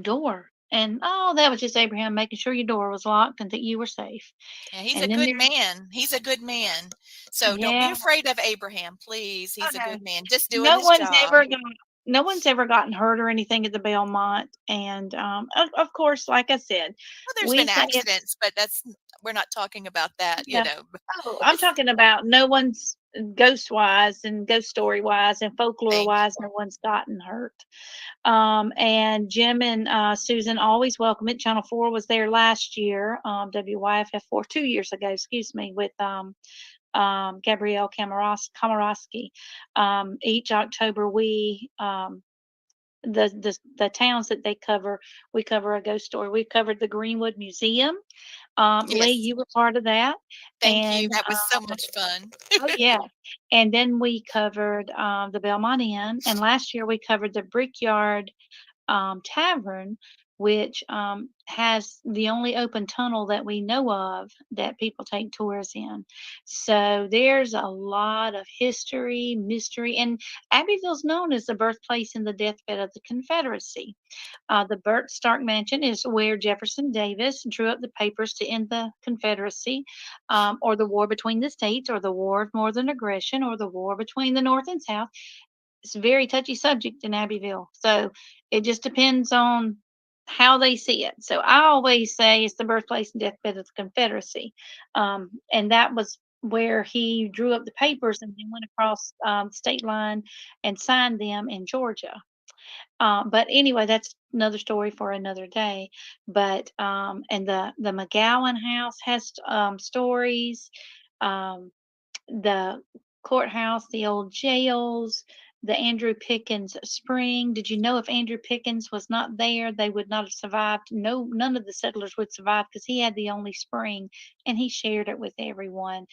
door." And oh, that was just Abraham making sure your door was locked and that you were safe. Yeah, he's a And then good there's man. He's a good man. So don't be yeah, afraid of Abraham, please. oh He's a no. good man, just doing No his one's job. ever got no one's ever gotten hurt or anything at the Belmont. And of course, like I said, Well, there's we been say it's accidents, but we're not talking about that, yeah. Oh, I'm It's talking about no one's ghost wise and ghost story wise and folklore thank wise, you. no one's gotten hurt. And Jim and Susan always welcome it. Channel 4 was there last year, WYFF4 2 years ago, excuse me, with Gabrielle Kamarowski. Each October, we the towns that they cover, we cover a ghost story. We've covered the Greenwood Museum. Lee, Yes. you were part of that, Thank you. and That was so much fun. oh yeah, and then we covered the Belmont Inn, and last year we covered the Brickyard Tavern, which has the only open tunnel that we know of that people take tours in. So there's a lot of history, mystery, and Abbeville's known as the birthplace and the deathbed of the Confederacy. The Burt Stark Mansion is where Jefferson Davis drew up the papers to end the Confederacy, or the war between the states, or the War of Northern Aggression, or the war between the North and South. It's a very touchy subject in Abbeville. So it just depends on how they see it. So I always say it's the birthplace and deathbed of the Confederacy. And that was where he drew up the papers and then went across state line and signed them in Georgia. But anyway, that's another story for another day. But and the McGowan House has stories. Um, the courthouse, the old jails, the Andrew Pickens Spring. Did you know if Andrew Pickens was not there, they would not have survived? No, none of the settlers would survive because he had the only spring and he shared it with everyone.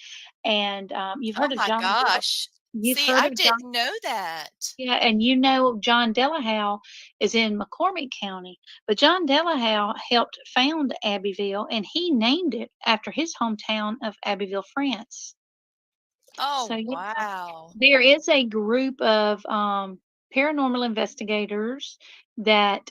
And you've Oh heard of my gosh. You've See, heard I of John. didn't know that. Yeah, and you know John Delahow is in McCormick County, but John Delahow helped found Abbeville, and he named it after his hometown of Abbeville, France. So Oh, yeah, wow. there is a group of paranormal investigators that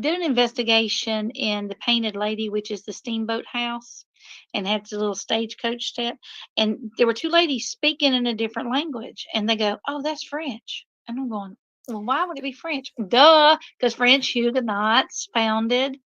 did an investigation in the Painted Lady, which is the steamboat house, and had the little stagecoach step. And there were two ladies speaking in a different language, and they go, "Oh, that's French." And I'm going, "Well, why would it be French?" Duh, because French Huguenots founded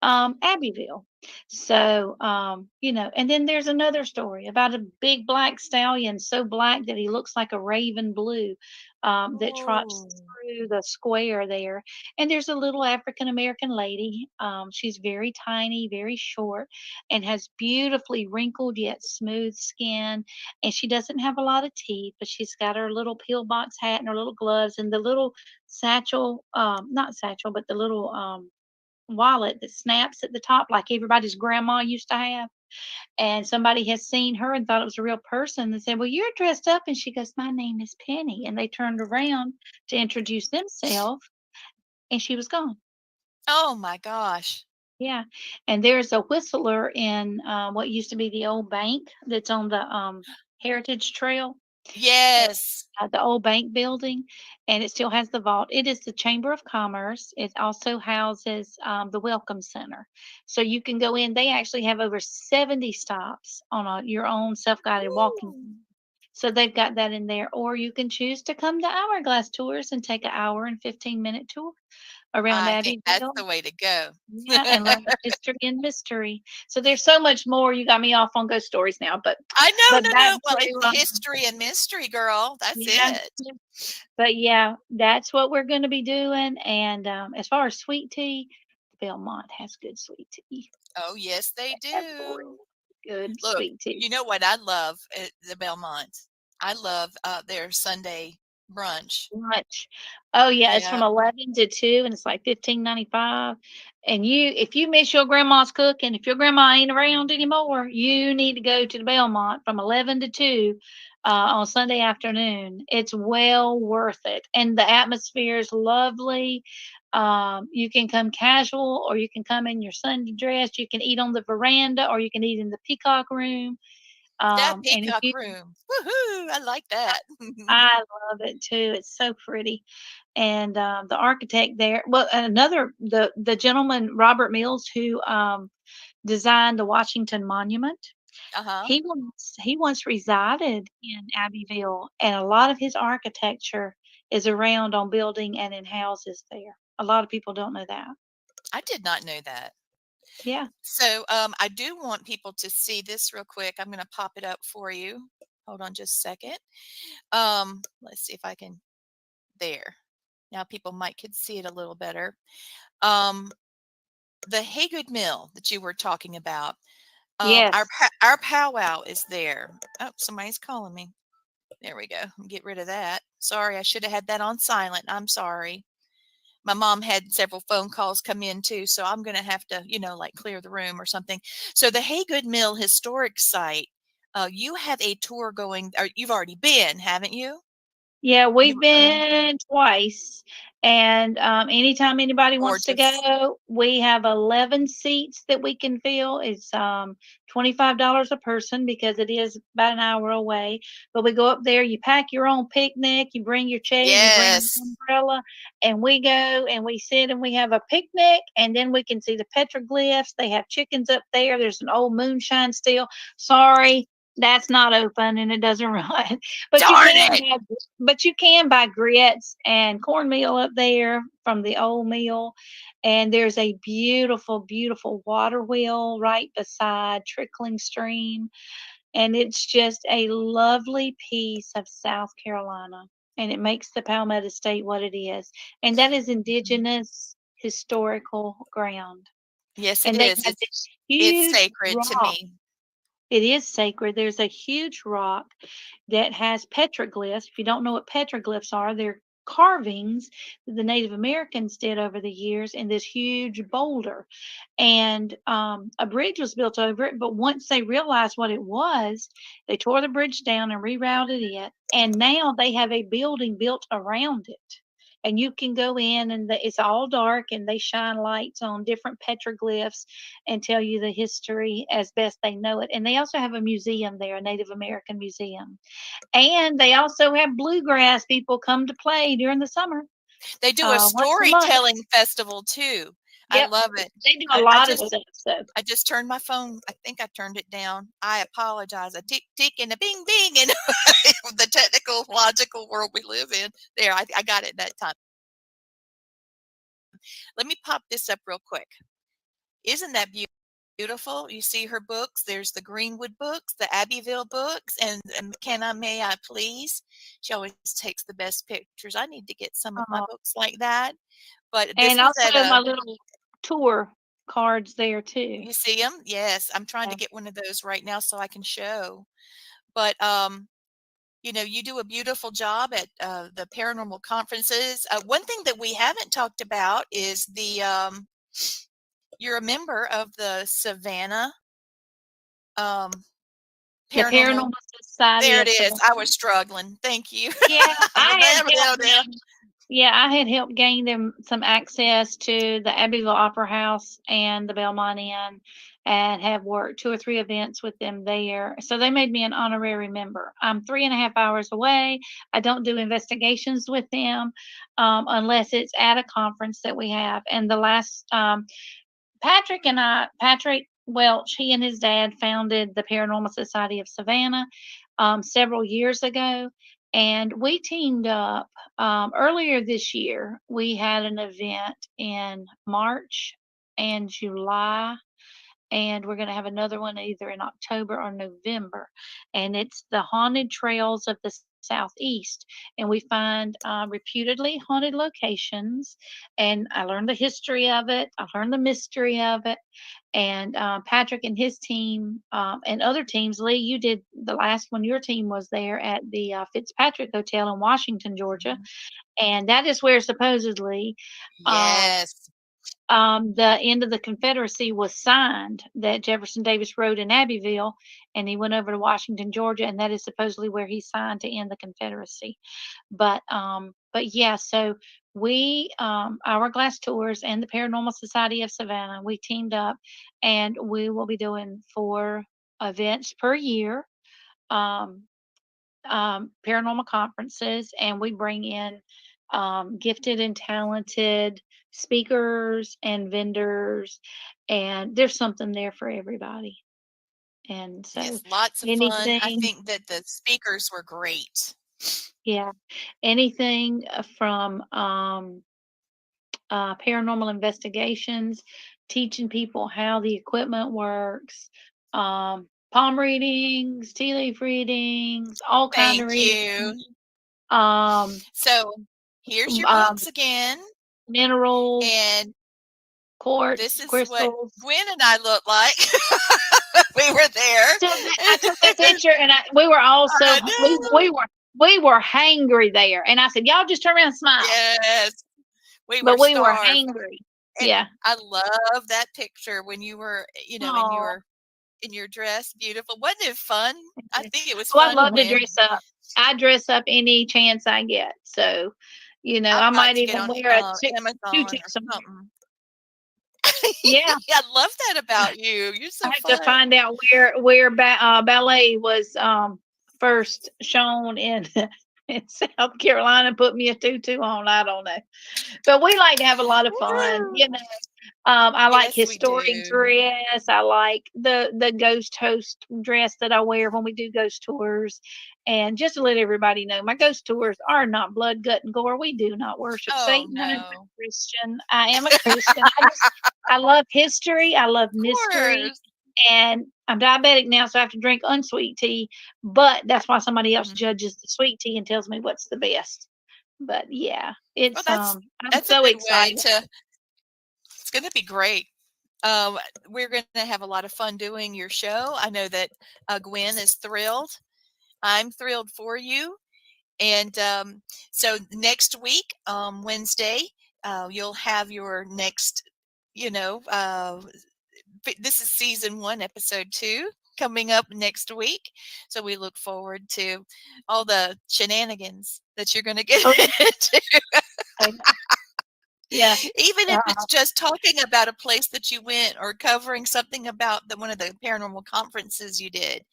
Abbeville. So, and then there's another story about a big black stallion, so black that he looks like a raven blue, that trots Oh. through the square there. And there's a little African American lady. She's very tiny, very short, and has beautifully wrinkled yet smooth skin. And she doesn't have a lot of teeth, but she's got her little pillbox hat and her little gloves and the little satchel, not satchel, but the little wallet that snaps at the top like everybody's grandma used to have. And somebody has seen her and thought it was a real person and said, "Well, you're dressed up." And she goes, "My name is Penny." And they turned around to introduce themselves and she was gone. Oh my gosh. Yeah. And there's a whistler in what used to be the old bank that's on the Heritage Trail. Yes. The old bank building, and it still has the vault. It is the Chamber of Commerce. It also houses the Welcome Center. So you can go in. They actually have over 70 stops on your own self guided walking. Ooh. So they've got that in there. Or you can choose to come to Hourglass Tours and take an hour and 15-minute tour. around I think that's Abbeville. the way to go. Yeah, and learn the history and mystery. So there's so much more. You got me off on ghost stories now, I know, but no, back no. Well, it's to history and mystery, girl. That's yeah, it. but yeah, that's what we're going to be doing. And as far as sweet tea, Belmont has good sweet tea. Oh, yes, they Have really do. good Look, sweet tea. you know what I love at the Belmont? I love their Sunday brunch. Lunch. Oh yeah, it's Yeah. from 11 to 2 and it's like 15.95. And if you miss your grandma's cooking, if your grandma ain't around anymore, you need to go to the Belmont from 11 to 2 on Sunday afternoon. It's well worth it. And the atmosphere is lovely. You can come casual or you can come in your Sunday dress. You can eat on the veranda or you can eat in the peacock room. That And if peacock you room. Woohoo! I like that. I love it too. It's so pretty. And the architect there, well, another the gentleman Robert Mills who designed the Washington Monument. Uh-huh. He once resided in Abbeville, and a lot of his architecture is around on building and in houses there. A lot of people don't know that. I did not know that. Yeah. So I do want people to see this real quick. I'm going to pop it up for you. Hold on just a second. Let's see if I can. There. Now people might could see it a little better. Um, the Haygood Mill that you were talking about. Yes. Our powwow is there. Oh, somebody's calling me. There we go. Get rid of that. Sorry, I should have had that on silent. I'm sorry. My mom had several phone calls come in too, so I'm going to have to, like clear the room or something. So the Haygood Mill Historic Site, you have a tour going, or you've already been, haven't you? Yeah, You we've been twice, and anytime anybody wants to gorgeous. go, we have 11 seats that we can fill. It's $25 a person because it is about an hour away. But we go up there, you pack your own picnic, you bring your chair, you bring Yes. your umbrella, and we go and we sit and we have a picnic, and then we can see the petroglyphs. They have chickens up there. There's an old moonshine still. Sorry, that's not open and it doesn't run. But you Darn can it. have but you can buy grits and cornmeal up there from the old mill. And there's a beautiful, beautiful water wheel right beside trickling stream. And it's just a lovely piece of South Carolina. And it makes the Palmetto State what it is. And that is indigenous historical ground. Yes, it And they is. have this It's huge sacred to rock. me. It is sacred. There's a huge rock that has petroglyphs. If you don't know what petroglyphs are, they're carvings that the Native Americans did over the years in this huge boulder. And a bridge was built over it. But once they realized what it was, they tore the bridge down and rerouted it. And now they have a building built around it. And you can go in, and it's all dark, and they shine lights on different petroglyphs and tell you the history as best they know it. And they also have a museum there, a Native American museum. And they also have bluegrass people come to play during the summer, They do a once a month. storytelling festival too. I Yep, love it. they do a I lot of just stuff. So, I just turned my phone. I think I turned it down. I apologize. A tick tick and a bing bing in the technical logical world we live in. There, I got it that time. Let me pop this up real quick. Isn't that beautiful? You see her books. There's the Greenwood books, the Abbeville books, and McKenna, may I please? She always takes the best pictures. I need to get some of my books like that. But this and was also at my a, little tour cards there too. you see them? Yes, I'm trying to Yeah. get one of those right now so I can show. But you do a beautiful job at the paranormal conferences. One thing that we haven't talked about is you're a member of the Savannah um, The Paranormal. Paranormal Society There it of is. Savannah. I was struggling. Thank you. Yeah, I had helped There. them. Yeah, I had helped gain them some access to the Abbeville Opera House and the Belmont Inn, and have worked 2 or 3 events with them there. So they made me an honorary member. I'm 3.5 hours away. I don't do investigations with them unless it's at a conference that we have. And the last Patrick Welch, he and his dad founded the Paranormal Society of Savannah several years ago. And we teamed up earlier this year. We had an event in March and July, and we're going to have another one either in October or November. And it's the haunted trails of the Southeast. And we find reputedly haunted locations. And I learned the history of it, I learned the mystery of it. And Patrick and his team and other teams, Lee, you did the last one. Your team was there at the Fitzpatrick Hotel in Washington, Georgia. And that is where supposedly Yes. the end of the Confederacy was signed, that Jefferson Davis wrote in Abbeville, and he went over to Washington, Georgia, and that is supposedly where he signed to end the Confederacy. But yeah, so we, Hourglass Tours and the Paranormal Society of Savannah, we teamed up, and we will be doing 4 events per year. Paranormal conferences, and we bring in gifted and talented speakers and vendors, and there's something there for everybody. And so Yes, lots of fun. I anything, think that the speakers were great. yeah, anything from paranormal investigations, teaching people how the equipment works, palm readings, tea leaf readings, all kind of Thank you. readings. Um, So here's your um, books again. minerals, And quartz, this is what crystals. Gwen and I look like. We were there. I took that picture, and we were all so I know. we were hangry there. And I said, "Y'all just turn around and smile." Yes. We were But we were starved. hangry. And Yeah. I love that picture when you were, Oh, in your dress. Beautiful. Wasn't it fun? I think it was I fun, love to Gwen. dress up. I dress up any chance I get. So, I I've got might to get even on wear a Amazon tutu or somewhere. something. Yeah. I love that about you. You're so I have to fun. find out where ballet was first shown in in South Carolina. Put me a tutu on. I don't know, but we like to have a lot of fun. Woo. I like Yes, we historic do. dress. I like the ghost host dress that I wear when we do ghost tours. And just to let everybody know, my ghost tours are not blood, gut, and gore. We do not worship Oh, Satan. I'm a no. Christian. I am a Christian. I love history. I love mystery. Course. And I'm diabetic now, so I have to drink unsweet tea. But that's why somebody else Mhm. judges the sweet tea and tells me what's the best. But yeah, Well, it's I'm that's a so good way excited. to. It's going to be great. We're going to have a lot of fun doing your show. I know that Gwen is thrilled. I'm thrilled for you. And so next week, Wednesday, you'll have your next, this is season 1, episode 2 coming up next week. So we look forward to all the shenanigans that you're going to get into. Yeah. Even if it's just talking about a place that you went or covering something about one of the paranormal conferences you did,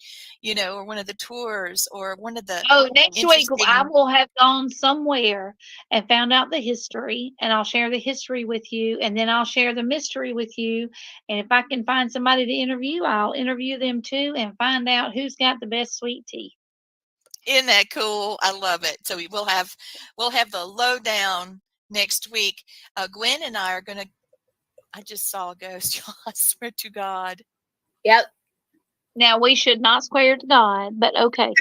or one of the tours or one of the Next week I interesting. will have gone somewhere and found out the history, and I'll share the history with you, and then I'll share the mystery with you. And if I can find somebody to interview, I'll interview them too and find out who's got the best sweet tea. Isn't that cool? I love it. So we'll have the lowdown next week. Gwen and I are gonna. I just saw a ghost. I swear to God. Yep. Now we should not swear to God, but okay.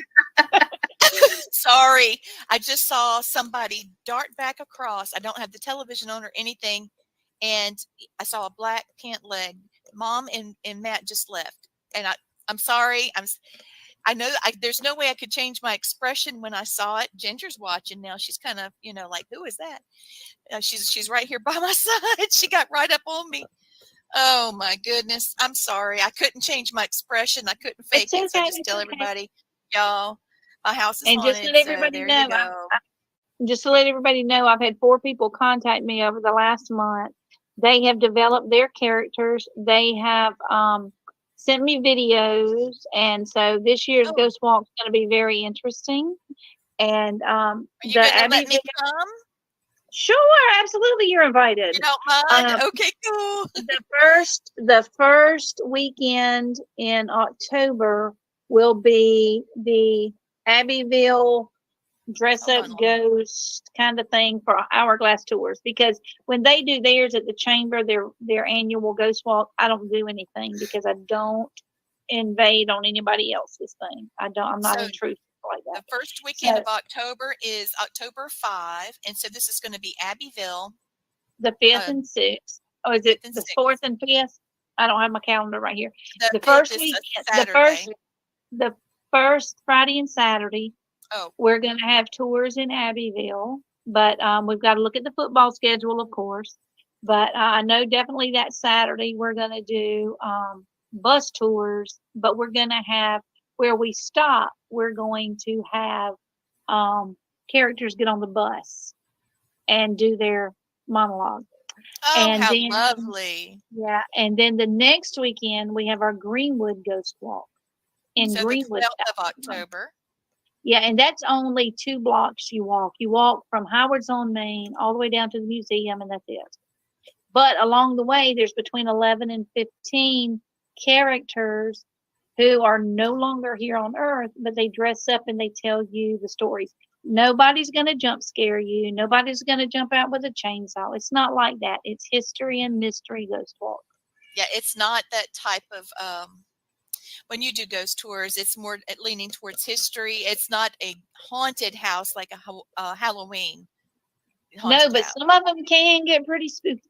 Sorry, I just saw somebody dart back across. I don't have the television on or anything, and I saw a black pant leg. Mom and Matt just left, and I'm sorry. I know there's no way I could change my expression when I saw it. Ginger's watching now. She's kind of, like, who is that? She's right here by my side. She got right up on me. Oh my goodness. I'm sorry. I couldn't change my expression. I couldn't fake It's it. So okay. just tell everybody, y'all, my house is And just haunted. let So everybody there know, you go. just to let everybody know, I've had 4 people contact me over the last month. They have developed their characters. They have sent me videos, and so this year's Oh, Ghost Walk is going to be very interesting. And are you the going to Abbey, let me come? sure, absolutely, you're invited. You don't mind? Um, Okay, cool. the first weekend in October will be the Abbeville dress Hold up on, let me. ghost kind of thing for hourglass tours, because when they do theirs at the chamber, their annual ghost walk, I don't do anything because I don't invade on anybody else's thing. I'm not So intrusive like that. the first weekend So of October is October 5, and so this is going to be Abbeville, the 5th uh, and 6th, or is it 5th and the 4th 6th. and 5th? I don't have my calendar right here. The The 5th first is a weekend, Saturday. the first Friday and Saturday, Oh, we're going to have tours in Abbeville, but we've got to look at the football schedule, of course. But I know definitely that Saturday we're going to do bus tours, but we're going to have where we stop, we're going to have characters get on the bus and do their monologue. oh, And how then, lovely. yeah, and then the next weekend we have our Greenwood Ghost Walk in So the Greenwood, 12th of South Carolina. October. Yeah, and that's only 2 blocks you walk. You walk from Howard's on Main all the way down to the museum, and that's it. But along the way, there's between 11 and 15 characters who are no longer here on Earth, but they dress up and they tell you the stories. Nobody's going to jump scare you. Nobody's going to jump out with a chainsaw. It's not like that. It's history and mystery ghost walk. Yeah, it's not that type of when you do ghost tours, it's more leaning towards history. It's not a haunted house like a Halloween No, haunted but house. some of them can get pretty spooky.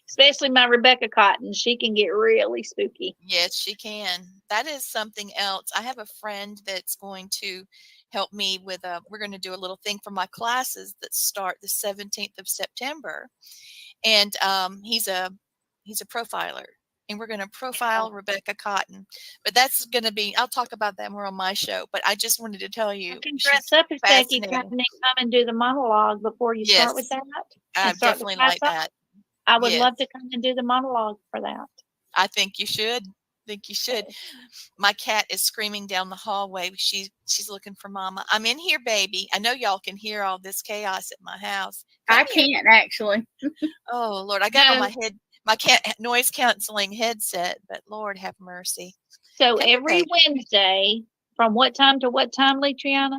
Especially my Rebecca Cotton. She can get really spooky. Yes, she can. That is something else. I have a friend that's going to help me with we're going to do a little thing for my classes that start the 17th of September. And he's a profiler. And we're going to profile Rebecca Cotton. But that's going to be, I'll talk about that more on my show. But I just wanted to tell You you, can dress she's up as Becky Cotton fascinating. and come and do the monologue before you start with Yes, that I and start the definitely class like off. that. I would Yes, love to come and do the monologue for that. I think you should. Think you should. My cat is screaming down the hallway. She's looking for mama. I'm in here, baby. I know y'all can hear all this chaos at my house. Come I here. can't actually. Oh Lord, I got on No, my cat noise canceling headset, but Lord have mercy. so Come here, every baby. Wednesday, from what time to what time, Litriana?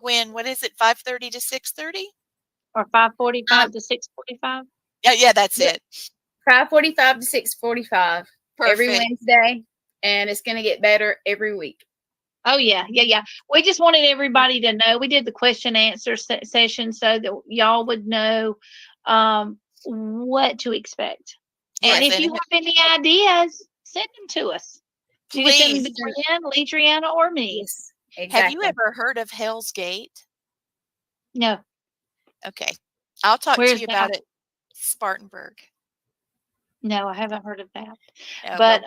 What is it? 5:30 to 6:30? Or 5:45 Um, to 6:45? Yeah, that's yep, it. 5:45 to 6:45 every Perfect. Wednesday, and it's gonna get better every week. Oh yeah, yeah. We just wanted everybody to know. We did the question answer session so that y'all would know what to expect. And Yes, if you and have any ideas, send them to us. You can send them to please. Gwen, Litriana, or me. Yes, Have you exactly. ever heard of Hell's Gate? No, Okay. I'll talk to where's you that? about it. Spartanburg. No, I haven't heard of that. Yeah, well, But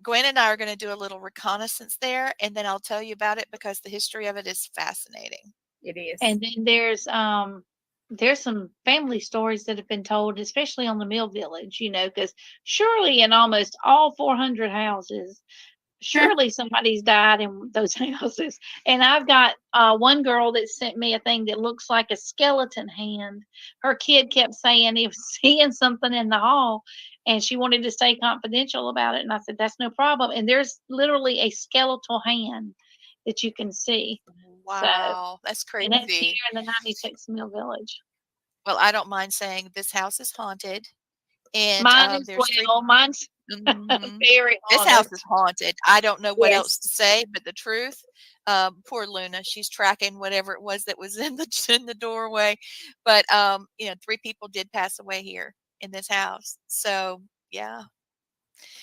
Gwen and I are gonna do a little reconnaissance there, and then I'll tell you about it because the history of it is fascinating. It is. and then there's some family stories that have been told, especially on the Mill Village, because surely in almost all 400 houses, surely somebody's died in those houses. And I've got one girl that sent me a thing that looks like a skeleton hand. Her kid kept saying he was seeing something in the hall, and she wanted to stay confidential about it. And I said, that's no problem. And there's literally a skeletal hand that you can see. So, Wow, that's and that's here crazy. in the 96 Mill Village. Well, I don't mind saying this house is haunted, and Mine as there's 3. well. Mine's Mhm. very This haunted. house is haunted. I don't know what else Yes. to say but the truth. Poor Luna, she's tracking whatever it was that was in the in the doorway. But 3 people did pass away here in this house. So yeah.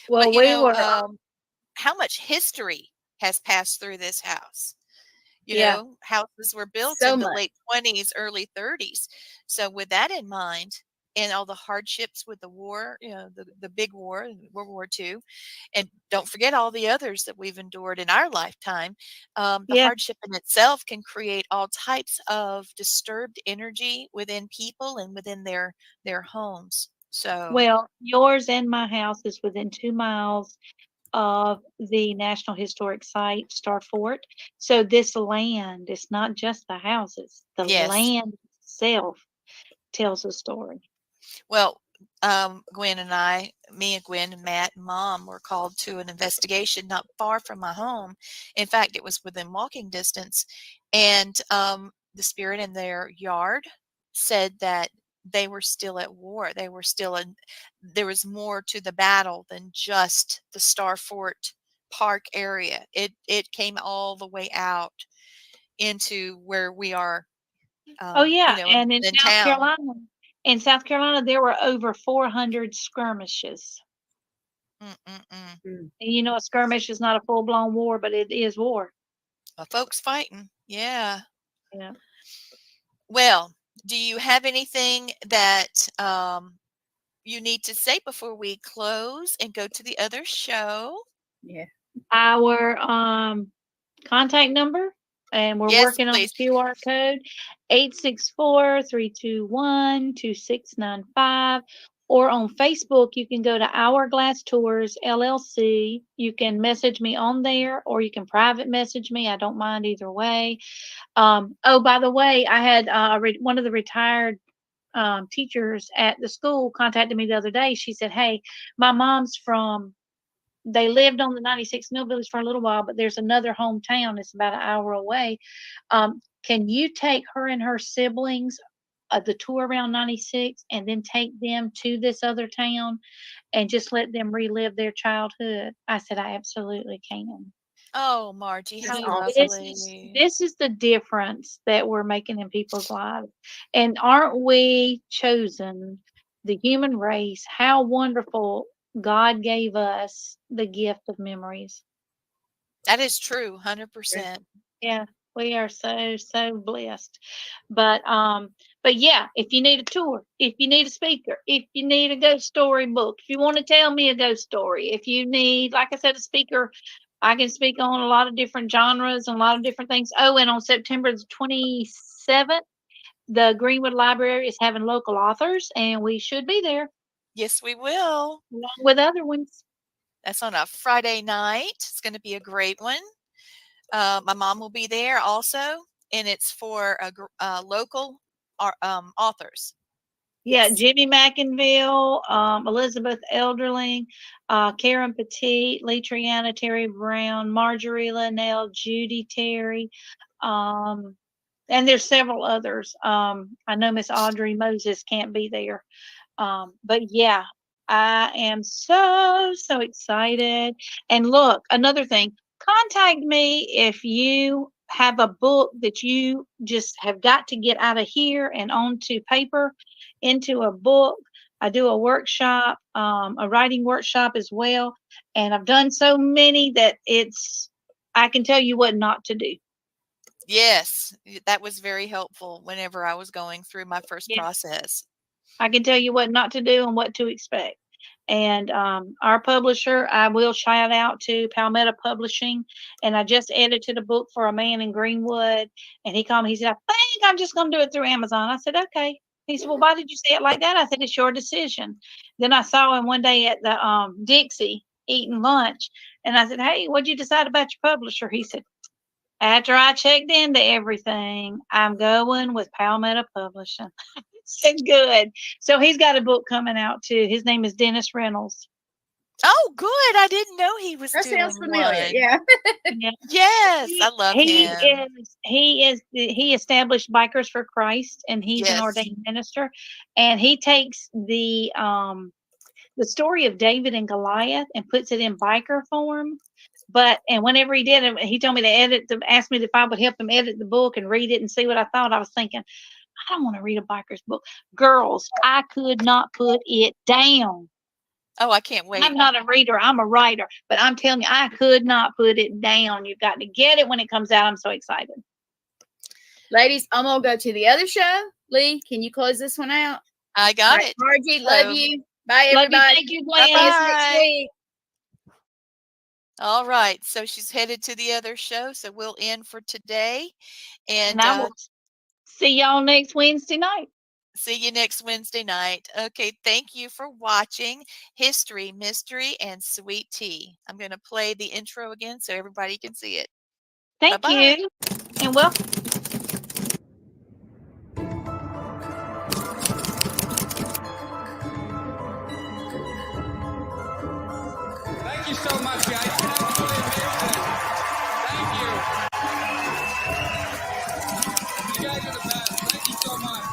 But Well, we were, how much history has passed through this house? yeah, Houses were built So in the much. late 20s, early 30s. So with that in mind, and all the hardships with the war, the big war, World War II, and don't forget all the others that we've endured in our lifetime. The yeah. hardship in itself can create all types of disturbed energy within people and within their homes. So Well, yours and my house is within 2 miles of the National Historic Site, Star Fort. So this land is not just the houses. The yes, land itself tells a story. well, Gwen and Gwen and Matt and Mom were called to an investigation not far from my home. In fact, it was within walking distance. And the spirit in their yard said that they were still at war. They were still in, there was more to the battle than just the Starfort Park area. It came all the way out into where we are, Oh yeah, and in town. In South Carolina, there were over 400 skirmishes. Mm-mm-mm. And you know, a skirmish is not a full blown war, but it is war. Folks fighting. Yeah. Yeah. Well, do you have anything that you need to say before we close and go to the other show? Yeah. Our contact number, and we're Yes, working on the please. QR code, 864-321-2695. Or on Facebook, you can go to Hourglass Tours LLC. You can message me on there, or you can private message me. I don't mind either way. Oh, by the way, I had one of the retired teachers at the school contacted me the other day. She said, "Hey, my mom's from." They lived on the 96 Mill Village for a little while, but there's another hometown. It's about an hour away. Can you take her and her siblings the tour around 96 and then take them to this other town and just let them relive their childhood?" I said, "I absolutely can." Oh, Margie, how That's So awesome. lovely. this is the difference that we're making in people's lives. And aren't we chosen, the human race? How wonderful God gave us the gift of memories. That is true, 100%. Yeah, we are so blessed. But yeah, if you need a tour, if you need a speaker, if you need a ghost story book, if you want to tell me a ghost story, if you need, like I said, a speaker, I can speak on a lot of different genres and a lot of different things. Oh, and on September the 27th, the Greenwood Library is having local authors, and we should be there Yes, we will. along with other ones. That's on a Friday night. It's going to be a great one. My mom will be there also, and it's for local authors. Yeah, Yes. Jimmy McInville, Elizabeth Elderling, Karen Petit, Lee Triana, Terry Brown, Marjorie Linnell, Judy Terry, and there's several others. I know Miss Audrey Moses can't be there. But yeah, I am so excited. And look, another thing, contact me if you have a book that you just have got to get out of here and onto paper into a book. I do a workshop, a writing workshop as well. And I've done so many that I can tell you what not to do. Yes, that was very helpful whenever I was going through my first Yeah. process. I can tell you what not to do and what to expect. And our publisher, I will shout out to Palmetto Publishing. And I just edited a book for a man in Greenwood. And he called me. He said, "I think I'm just going to do it through Amazon." I said, "Okay." He said, "Well, why did you say it like that?" I said, "It's your decision." Then I saw him one day at the Dixie eating lunch. And I said, "Hey, what'd you decide about your publisher?" He said, "After I checked into everything, I'm going with Palmetto Publishing." Said, "Good." So he's got a book coming out too. His name is Dennis Reynolds. Oh, good. I didn't know he was That doing sounds familiar. one. Yeah. Yeah. Yes, I love him. He established Bikers for Christ, and he's an Yes. ordained minister, and he takes the story of David and Goliath and puts it in biker form. And whenever he did it, he told me to ask me if I would help him edit the book and read it and see what I thought. I was thinking, I don't want to read a biker's book. Girls, I could not put it down. Oh, I can't wait. I'm not a reader, I'm a writer, but I'm telling you, I could not put it down. You've got to get it when it comes out. I'm so excited. Ladies, I'm going to go to the other show. Lee, can you close this one out? I got it. Margie, love you. Bye, Love everybody. you. Thank you, Glenn. See you next Bye. week. All right. So she's headed to the other show. So we'll end for today. And I will see y'all next Wednesday night. see you next Wednesday night. Okay. Thank you for watching History, Mystery, and Sweet Tea. I'm going to play the intro again so everybody can see it. Thank Bye-bye. you. And welcome. Thank you so much, guys. It's been absolutely amazing. Thank you. You guys are the best. Thank you so much.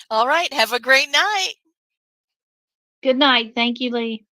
All right. Have a great night. Good night. Thank you, Lee.